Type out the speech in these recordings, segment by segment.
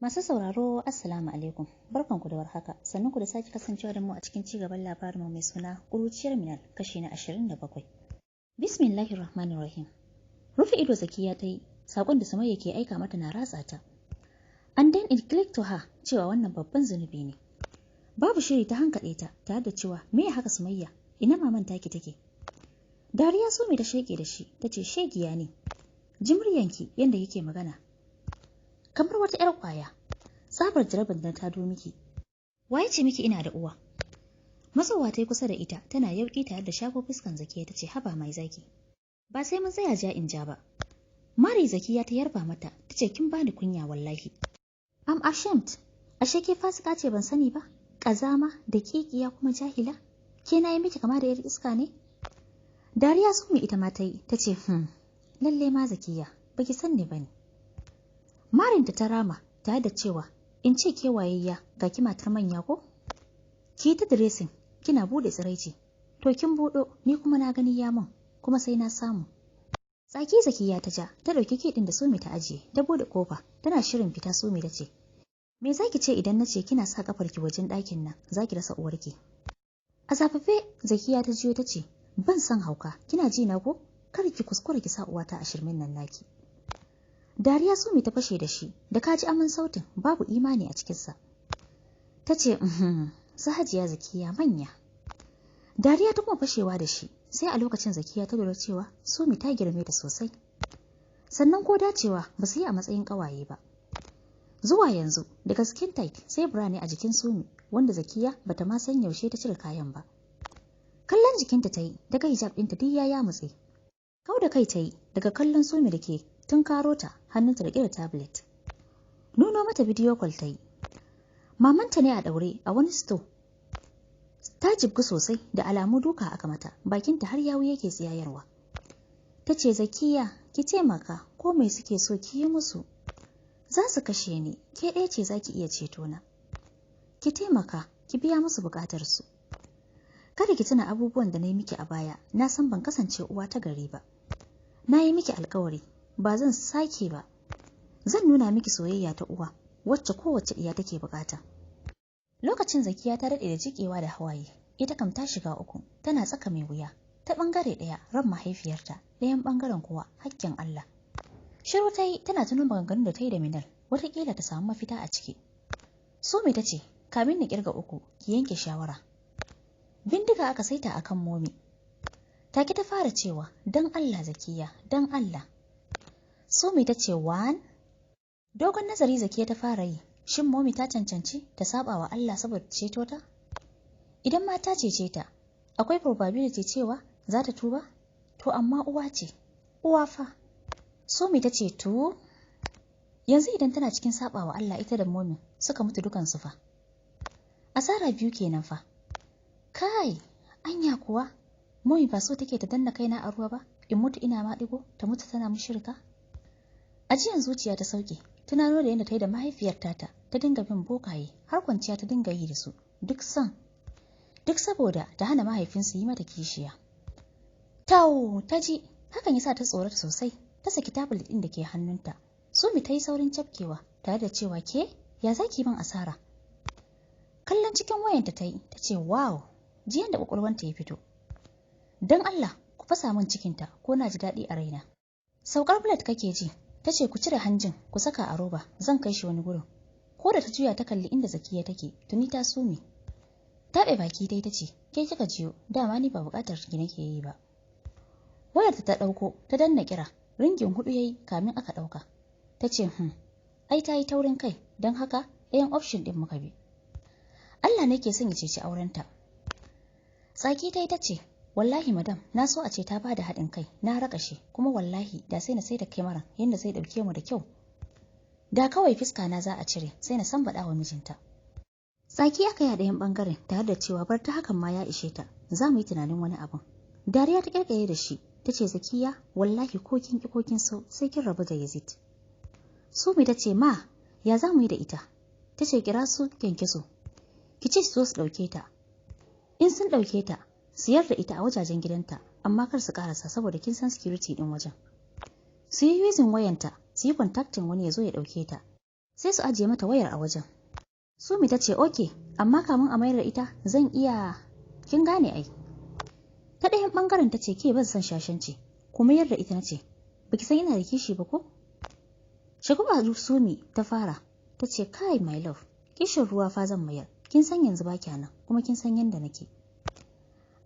Masu sauraro Assalamu alaikum, barkanku da warhaka, sannan ku da sake kasancewa da mu a cikin cigaban labarinmu mai suna ƙuruciyar Minal kashi na 27. Bismillahirrahmanirrahim. Rufe ido Zakiya ta yi, saƙon da Sumayya ke aika mata na ratsa ta. And then it clicked to her cewa wannan babban zunubi ne. Babu shiri ta hankaɗe ta tare da cewa me ya haka Sumayya, ina maman taki take? Dariya so me ta sheke da shi, ta ce shegiya ne. Jimriyanki yanda yake magana. Kamar wata 'yar ƙwaya, tsabar jarabar da ta do miki. Waye ce miki ina da uwa? Matsowa ta yi kusa da ita, tana yauƙi tare da shafo fuskan Zakiya ta ce haba mai zaki. Ba sai mun tsaya ja in ja ba. Mari Zakiya ta yarba mata, ta ce kin bani kunya wallahi. I'm ashamed. Ashe ke fasika ce ban sani ba? Ƙazama da ƙiƙiya kuma jahila? Ke na yi miki kama da 'yar iska ne? Dariya su ita ma ta yi, ta ce lalle ma Zakiya, baki san ne bane. Marinta ta rama tare da cewa in ce ke wayayya ga ki matar manya ko? Ki ta dressing kina bude tsiraici. To kin budo ni kuma na gani ya mun kuma sai na samu. Tsaki Zakiya ta ja ta dauki kidin da Sumi ta ajiye ta bude kofa tana shirin fita Sumi ta ce me zaki ce idan nace kina sa kafarki wajen ɗakin nan zaki rasa uwarki? A zafafe Zakiya ta jiyo ta ce ban san hauka kina ji na ko? Kar ki kuskure ki sa uwata a shirmin nan naki. Dariya Sumi ta fashe da shi, da kaji aman sautin babu imani a cikinsa. Ta ce, su Hajiya Zakiya manya. Dariya ta kuma fashewa da shi, sai a lokacin Zakiya ta lura cewa Sumi ta girme ta sosai. Sannan ko dacewa ba su yi a matsayin ƙawaye ba. Zuwa yanzu, daga skin tight sai bra ne a jikin Sumi, wanda Zakiya bata ma san yaushe ta cire kayan ba. Kallon jikinta ta yi, daga hijab ɗinta duk ya yamutse. Kau da kai ta yi, daga kallon Sumi da ke tun karo ta hannunta da ƙira tablet. Nuno mata bidiyo kwal ta yi. Mamanta ne a ɗaure a wani sto. Ta jibgu sosai da alamu duka aka mata, bakinta har yawu yake tsiyayarwa. Ta ce Zakiya, ki taimaka ko mai suke so ki yi musu. Za su kashe ni, ke ɗaya ce za ki iya ceto na. Ki taimaka, ki biya musu buƙatar su. Kada ki tuna abubuwan da na yi miki a baya, na san ban kasance uwa ta gari ba. Na yi miki alƙawari. Ba zan sake ba. Zan nuna miki soyayya ta uwa, wacce kowace iya take bukata. Lokacin Zakiya ta daɗe da jikewa da hawaye, ita kam ta shiga uku, tana tsaka mai wuya. Ta ɓangare ɗaya ran mahaifiyarta, ɗayan ɓangaren kuwa hakkin Allah. Shiru ta yi tana tuno maganganun da ta yi da Minal, wataƙila ta samu mafita a ciki. Sumi ta ce, kamin na ƙirga uku, ki yanke shawara. Bindiga aka saita akan Momi. Take ta fara cewa, don Allah Zakiya, don Allah. Sumi ta ce, "Wan?" Dogon nazari Zakiya ta fara yi, shin Momi ta cancanci ta saba wa Allah saboda ceto ta? Idan ma ta cece ta, akwai probability cewa za ta tuba? To amma uwa ce, uwa fa. Sumi ta ce, "To, yanzu idan tana cikin saba wa Allah ita da Momi suka mutu dukansu fa. Asara biyu kenan fa. Kai, anya kuwa, Momi ba so take ta danna kaina a ruwa ba, in mutu ina ma digo, ta mutu tana mushrika?" Ajiyan zuciya ta sauke, tunano da yadda ta yi da mahaifiyar tata, ta dinga bin bokaye, har kwanciya ta dinga yi da su, duk saboda ta hana mahaifinsu yi mata kishiya. Tau, ta ji, hakan ya sa ta tsorata sosai, ta saki tablet ɗin da ke hannunta. Sumi ta yi saurin cafkewa, tare da cewa ke, ya za ki min asara? Kallon cikin wayanta ta yi, ta ce, wow, jiyan da ƙwaƙwalwanta ya fito. Don Allah, ku fasa min cikinta, ko na ji daɗi a raina. Saukar blood kake ji? Ta ce ku cire hanjin ku saka a roba zan kai shi wani gurin. Ko da ta juya ta kalli inda Zakiya take tuni ta sume. Taɓe baki dai ta ce ke kika jiyo dama ni ba buƙatar ki nake yi ba. Wayar ta ɗauko ta danna kira ringin 4 yayi kamin aka ɗauka. Ta ce ai ta yi taurin kai don haka ɗayan option ɗin muka bi. Allah ne ke son ya ceci aurenta. Tsaki ta yi ta ce wallahi madam na so a ce ta bada haɗin kai na rakashe kuma wallahi da sai na sai da kyamaran yadda zai ɗauke mu da kyau. Da kawai fiska na za a cire sai na san baɗa wa mijinta. Tsaki aka yi a ɗayan ɓangaren tare da cewa bar ta hakan ma ya ishe ta za mu yi tunanin wani abun. Dariya ta ƙirƙire da shi ta ce Zakiya wallahi ko kin ki ko kin so sai kin rabu da Yazid. Sumi ta ce ma ya za mu yi da ita? Ta ce kira su kyankyaso. Ki ce su zo su ɗauke ta. In sun ɗauke ta siyar da ita a wajajen gidanta amma kar su karasa saboda kin san security din wajen. Su yi using wayanta su yi contacting wani ya zo ya dauke ta sai su ajiye mata wayar a wajen. Sumi ta ce oke, amma kamun a mayar da ita zan iya, kin gane ai. Ta ɗayan ɓangaren ta ce ke ban san shashanci, ku mayar da ita na ce, baki san ina da kishi ba ko? Shagwaba Sumi ta fara, ta ce kai my love, kishin ruwa fa zan mayar, kin san yanzu ba nan, kuma kin san yanda nake.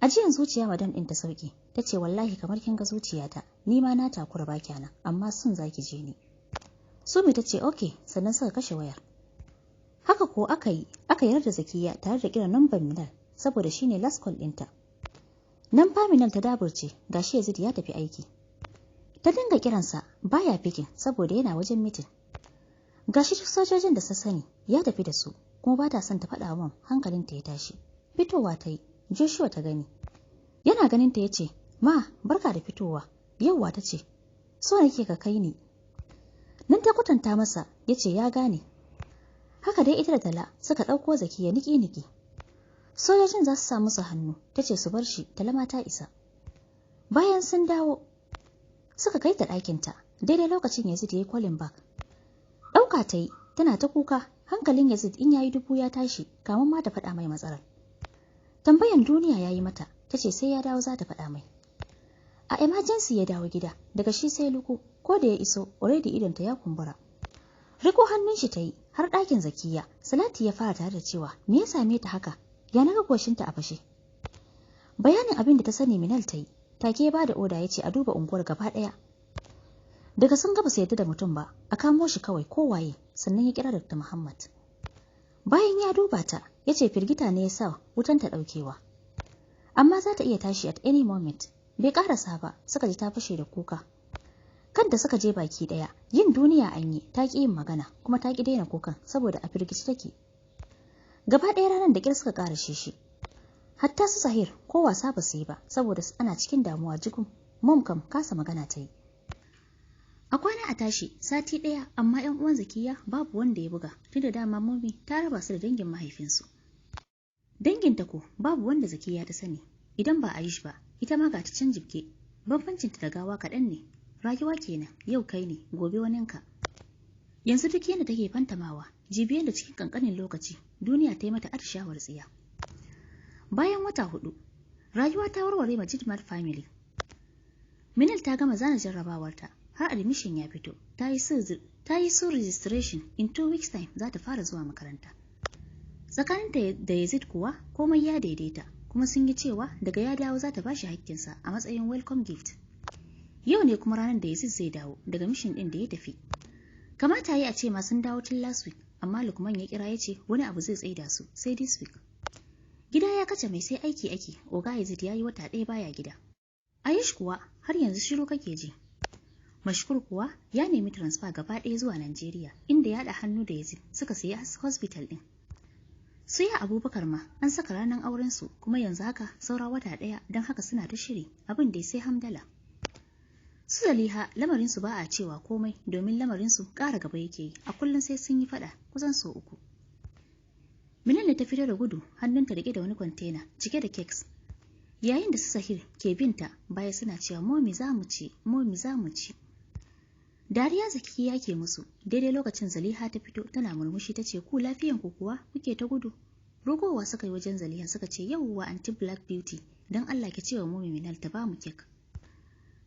Ajiyan zuciya madan ɗin ta sauke, ta ce wallahi kamar kin ga zuciyata, ni ma na takura ba nan, amma sun zaki je ni. Sumi ta ce oke, sannan suka kashe wayar. Haka ko aka yarda Zakiya tare da kiran nambar Minal saboda shine last call ɗinta. Nan fa Minal ta daburce, gashi Yazid ya tafi aiki. Ta dinga kiransa baya fikin saboda yana wajen mitin. Gashi duk sojojin da sa sani ya tafi da su, kuma ba ta son ta faɗa wa hankalinta ya tashi. Fitowa ta yi, Joshua ta gani. Yana ganin ta ya ce, ma barka da fitowa, yauwa ta ce, so nake ka kai ni. Nan ta kwatanta masa ya ce ya gane. Haka dai ita da Tala suka ɗauko Zakiya niki-niki. Sojojin za su sa musu hannu, ta ce su bar shi, Tala ma ta isa. Bayan sun dawo, suka kai ta ɗakinta, daidai lokacin Yazid ya yi calling back. Ɗauka ta yi, tana ta kuka, hankalin Yazid in ya yi dubu ya tashi, kamun ma ta faɗa mai matsalar. Tambayan duniya ya yi mata, ta ce sai ya dawo za ta faɗa mai. A emergency ya dawo gida, daga shi sai Luku, ko da ya iso, already idonta ya kumbura. Riko hannun shi ta yi, har ɗakin Zakiya, Salati ya fara tare da cewa, me ya same ta haka? Ya naga goshinta a fashe. Bayanin abin da ta sani Minal ta yi, take ba da oda ya ce a duba unguwar gaba ɗaya. Daga sun gaba su yadda da mutum ba, a kamo shi kawai ko waye, sannan ya kira Dr. Muhammad. Bayan ya duba ta, ya ce firgita ne ya sa wutan ta ɗaukewa. Amma za ta iya tashi at any moment. Bai ƙarasa ba, suka ji ta fashe da kuka. Kanta suka je baki ɗaya, yin duniya an yi, ta ƙi yin magana, kuma ta ƙi daina kukan, saboda a firgici take. Gaba ɗaya ranar da ƙyar suka ƙarashe shi. Hatta su Sahir ko wasa ba su yi ba, saboda ana cikin damuwa jikun. Mom kam kasa magana ta yi. A kwana a tashi, sati ɗaya, amma 'yan uwan Zakiya babu wanda ya buga, tunda dama Momi ta raba su da dangin mahaifinsu. Danginta ko babu wanda Zakiya ta sani, idan ba a yi shi ba, ita ma ga ta can jibge. Bambancinta da gawa kaɗan ne. Rayuwa kenan, yau kai ne, gobe waninka. Yanzu duk yadda take fantamawa, jibiyan da cikin kankanin lokaci, duniya ta yi mata atishawar tsiya. Bayan wata 4, rayuwa ta warware ma Jidmal family. Minal ta gama zana jarrabawarta, har admission ya fito, ta yi su registration, in 2 weeks time za ta fara zuwa makaranta. Tsakaninta da Yazid kuwa komai ya daidaita, kuma sun yi cewa daga ya dawo za ta bashi hakkinsa a matsayin welcome gift. Yau ne kuma ranar da Yazid zai dawo daga mission ɗin da ya tafi. Kamata yi a ce ma sun dawo tun last week, amma Lukman ya kira ya ce wani abu zai tsaida su sai this week. Gida ya kace mai sai aiki ake, Oga Yazid ya yi wata ɗaya baya gida. Aish kuwa har yanzu shiru kake ji. Mashkur kuwa ya nemi transfer gaba ɗaya zuwa Najeriya, inda ya haɗa hannu da Yazid suka sayi hospital ɗin. Su ya Abubakar ma an saka ranar aurensu, kuma yanzu haka saura wata ɗaya, don haka suna ta shiri, abin da sai hamdala. Su Zaliha lamarinsu ba a cewa komai, domin lamarinsu ƙara gaba yake yi, a kullum sai sun yi faɗa kusan sau 3. Minal ne ta fito da gudu, hannunta riƙe da wani kwantena cike da cakes. Yayin da su Sahir ke binta baya suna cewa momi za mu ci, momi za mu ci. Dariya Zakiya ke musu, daidai lokacin Zaliha ta fito tana murmushi ta ce ku lafiyan ku kuwa kuke ta gudu. Rugowa suka yi wajen Zaliha suka ce yauwa anti Black Beauty, don Allah ki ce wa momi Minal ta ba mu kek.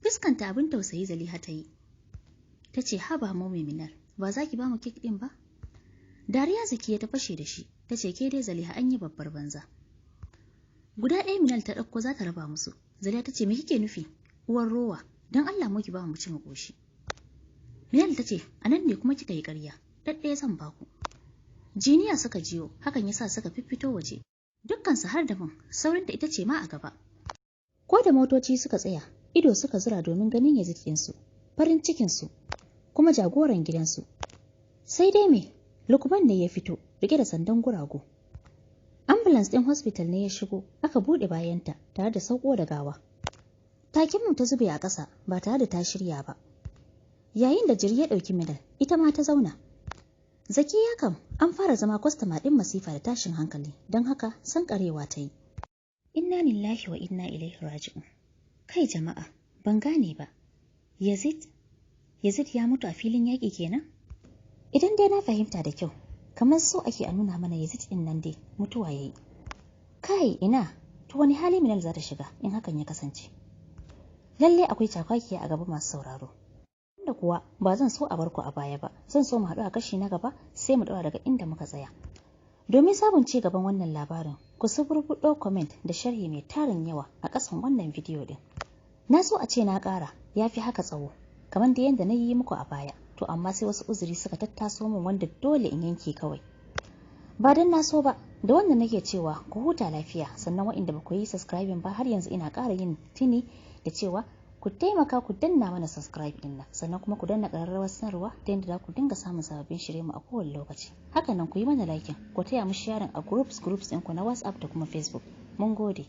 Fuskanta abin tausayi Zaliha ta yi. Ta ce haba momi Minal, ba za ki ba mu kek ɗin ba? Dariya Zakiya ta fashe da shi, ta ce ke dai Zaliha an yi babbar banza. Guda ɗaya Minal ta ɗauko za ta raba musu. Zaliha ta ce me kike nufi? Uwar rowa, don Allah mu ki ba mu ci mu ƙoshi. Minal ta ce a nan ne kuma kika yi ƙarya, ɗaɗɗaya zan ba ku. Jiniya suka jiyo, hakan ya sa suka fiffito waje. Dukkansu har da man, saurin da ita ce ma a gaba. Ko da motoci suka tsaya, ido suka zura domin ganin Yazid ɗinsu, farin cikinsu, kuma jagoran gidansu. Sai dai me, Lukman ne ya fito, rike da sandan gurago. Ambulance ɗin hospital ne ya shigo, aka buɗe bayanta tare da sauko da gawa. Takin ta zube a ƙasa ba tare da ta shirya ba. Yayin da jiri ya ɗauki Minal, ita ma ta zauna. Zakiya kam an fara zama kwastama ɗin masifa da tashin hankali, don haka sankarewa ta yi. Inna lillahi wa inna ilaihi raji'un. Kai jama'a, ban gane ba. Yazid ya mutu a filin yaƙi kenan? Idan dai na fahimta da kyau, kamar so ake a nuna mana Yazid din nan dai mutuwa yayi. Kai ina, to wani hali Minal za ta shiga in hakan ya kasance? Lalle akwai cakwakiya a gaba masu sauraro. Da kuwa ba zan so a bar ku a baya ba, zan so mu haɗu a kashi na gaba sai mu ɗaura daga inda muka tsaya. Domin sabon ci gaban wannan labarin, ku suburbuɗo comment da sharhi mai tarin yawa a ƙasan wannan bidiyo ɗin. Na so a ce na ƙara, ya fi haka tsawo, kamar da yadda na yi muku a baya, to amma sai wasu uzuri suka tattaso min wanda dole in yanke kawai. Ba don na so ba, da wannan nake cewa ku huta lafiya, sannan waɗanda ba ku yi subscribing ba har yanzu ina ƙara yin tuni da cewa ku taimaka ku danna mana subscribe din nan, sannan kuma ku danna ƙararrawar sanarwa ta yadda za ku dinga samun sababbin shirye mu a kowane lokaci. Haka nan ku yi mana like, ku taya mu sharing a groups ɗinku na WhatsApp da kuma Facebook. Mun gode.